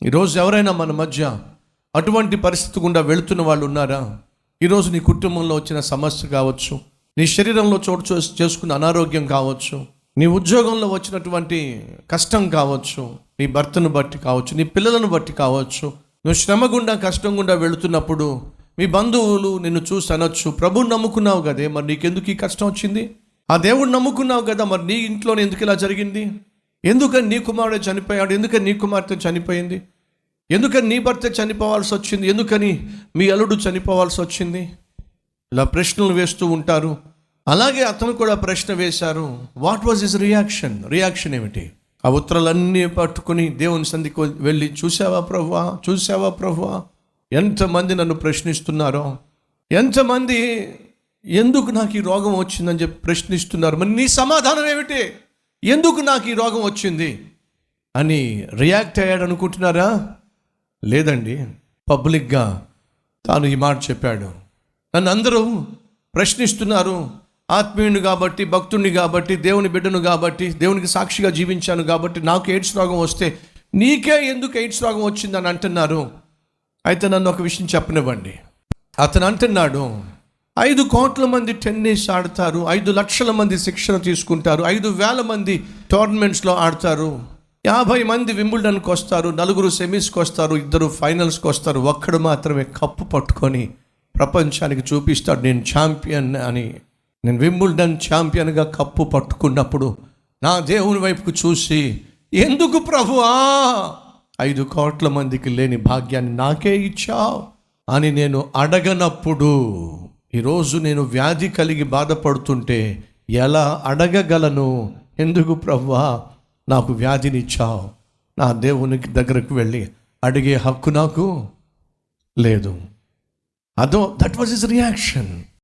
ఈరోజు ఎవరైనా మన మధ్య అటువంటి పరిస్థితి గుండా వెళుతున్న వాళ్ళు ఉన్నారా? ఈరోజు నీ కుటుంబంలో వచ్చిన సమస్య కావచ్చు, నీ శరీరంలో చోటు చేసుకున్న అనారోగ్యం కావచ్చు, నీ ఉద్యోగంలో వచ్చినటువంటి కష్టం కావచ్చు, నీ భర్తను బట్టి కావచ్చు, నీ పిల్లలను బట్టి కావచ్చు. నువ్వు శ్రమ గుండా కష్టం గుండా వెళుతున్నప్పుడు మీ బంధువులు నిన్ను చూసి అనొచ్చు, ప్రభువుని నమ్ముకున్నావు కదే, మరి నీకెందుకు ఈ కష్టం వచ్చింది? ఆ దేవుడు నమ్ముకున్నావు కదా, మరి నీ ఇంట్లోనే ఎందుకు ఇలా జరిగింది? ఎందుకని నీ కుమారుడు చనిపోయాడు? ఎందుకని నీ కుమార్తె చనిపోయింది? ఎందుకని నీ భర్త చనిపోవాల్సి వచ్చింది? ఎందుకని మీ అల్లుడు చనిపోవాల్సి వచ్చింది? ఇలా ప్రశ్నలు వేస్తూ ఉంటారు. అలాగే అతను కూడా ప్రశ్న వేశారు. వాట్ వాజ్ హిస్ రియాక్షన్ ఏమిటి? ఆ ఉత్తరాలన్నీ పట్టుకుని దేవుని సన్నిధికి వెళ్ళి, చూసావా ప్రభువా, ఎంతమంది నన్ను ప్రశ్నిస్తున్నారో, ఎంతమంది ఎందుకు నాకు ఈ రోగం వచ్చిందని చెప్పి ప్రశ్నిస్తున్నారు, మరి నీ సమాధానం ఏమిటి? ఎందుకు నాకు ఈ రోగం వచ్చింది అని రియాక్ట్ అయ్యాడు అనుకుంటున్నారా? లేదండి, పబ్లిక్గా తాను ఈ మాట చెప్పాడు. నన్ను అందరూ ప్రశ్నిస్తున్నారు, ఆత్మీయుని కాబట్టి, భక్తుడిని కాబట్టి, దేవుని బిడ్డను కాబట్టి, దేవునికి సాక్షిగా జీవించాను కాబట్టి నాకు ఎయిడ్స్ రోగం వస్తే నీకే ఎందుకు ఎయిడ్స్ రోగం వచ్చిందని అంటున్నారు. అయితే నన్ను ఒక విషయం చెప్పనివ్వండి. అతను అంటున్నాడు, 5 కోట్ల మంది టెన్నిస్ ఆడతారు, 5 లక్షల మంది శిక్షణ తీసుకుంటారు, 5,000 మంది టోర్నమెంట్స్లో ఆడతారు, 50 మంది వింబుల్డన్కి వస్తారు, 4 సెమీస్కి వస్తారు, 2 ఫైనల్స్కి వస్తారు, ఒక్కడు మాత్రమే కప్పు పట్టుకొని ప్రపంచానికి చూపిస్తాడు, నేను ఛాంపియన్ అని. నేను వింబుల్డన్ ఛాంపియన్గా కప్పు పట్టుకున్నప్పుడు నా దేవుని వైపుకు చూసి, ఎందుకు ప్రభువా 5 కోట్ల మందికి లేని భాగ్యాన్ని నాకే ఇచ్చావు అని నేను అడగనప్పుడు, ఈరోజు నేను వ్యాధి కలిగి బాధపడుతుంటే ఎలా అడగగలను? ఎందుకు ప్రభువా నాకు వ్యాధిని ఇచ్చావు? నా దేవునికి దగ్గరకు వెళ్ళి అడిగే హక్కు నాకు లేదు. That was his reaction.